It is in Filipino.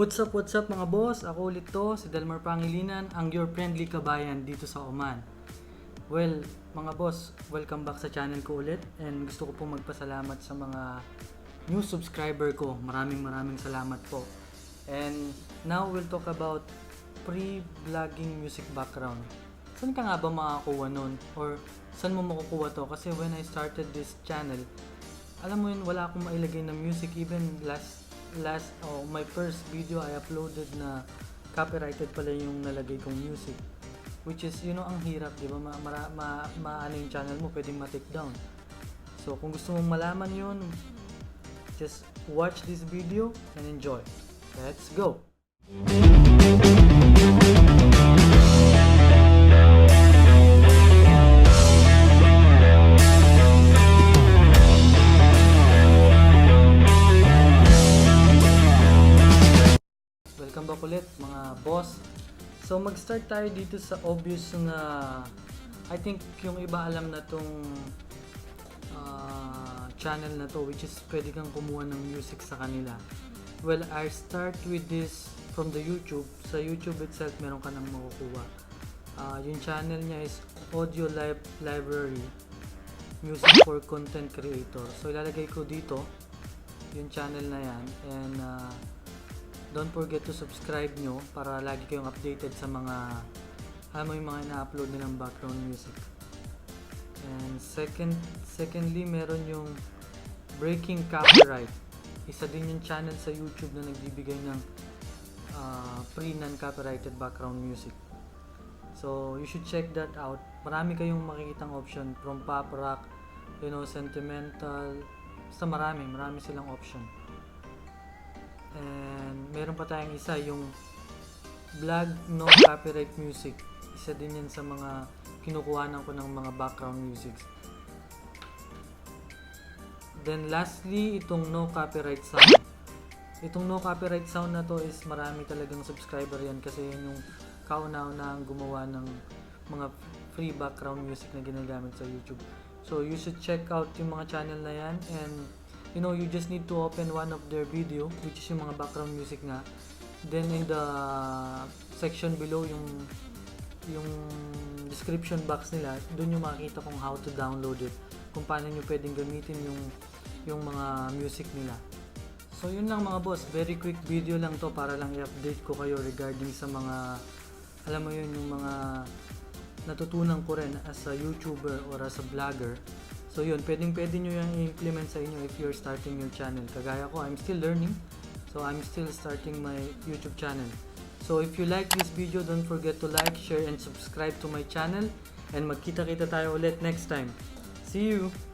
What's up mga boss? Ako ulit to, si Delmar Pangilinan, ang your friendly kabayan dito sa Oman. Well, mga boss, welcome back sa channel ko ulit and gusto ko pong magpasalamat sa mga new subscriber ko. Maraming salamat po. And now we'll talk about pre-vlogging music background. Saan ka nga ba makakuha nun? Or saan mo makukuha to? Kasi when I started this channel, alam mo yun, wala akong mailagay na music. Even my first video I uploaded na copyrighted pala yung nalagay kong music, which is ang hirap, di ba? Ano yung channel mo, pwedeng ma-take down. So kung gusto mong malaman yun, just watch this video and enjoy. Let's go. Welcome back ulit mga boss. So mag-start tayo dito sa obvious na I think yung iba alam na tong channel na to, which is pwede kang kumuha ng music sa kanila. Well, I start with this from the YouTube. Sa YouTube itself meron ka nang makukuha. Yung channel niya is Audio Library Music for Content Creator. So ilalagay ko dito yung channel na yan, and don't forget to subscribe nyo para lagi kayong updated sa mga yung mga ina-upload nilang background music. And secondly, meron yung Breaking Copyright. Isa din yung channel sa YouTube na nagbibigay ng free non-copyrighted background music. So you should check that out. Marami kayong makikitang option from pop rock, sentimental, basta marami silang option. And meron pa tayong isa, yung Vlog No Copyright Music. Isa din yan sa mga kinukuhanan ko ng mga background music. Then lastly, itong No Copyright Sound. Itong No Copyright Sound na to is marami talagang subscriber yan kasi yun yung kauna-unahang gumawa ng mga free background music na ginagamit sa YouTube. So you should check out yung mga channel na yan, and you just need to open one of their video, which is yung mga background music nga. Then in the section below, yung description box nila, doon yung makikita kung how to download it, kung paano nyo pwedeng gamitin yung mga music nila. So yun lang mga boss, very quick video lang to para lang i-update ko kayo regarding sa mga, alam mo yun, yung mga natutunan ko rin as a YouTuber or as a vlogger. So yun, pwede nyo yung i-implement sa inyo if you're starting your channel. Kagaya ko, I'm still learning. So I'm still starting my YouTube channel. So if you like this video, don't forget to like, share, and subscribe to my channel. And magkita-kita tayo ulit next time. See you!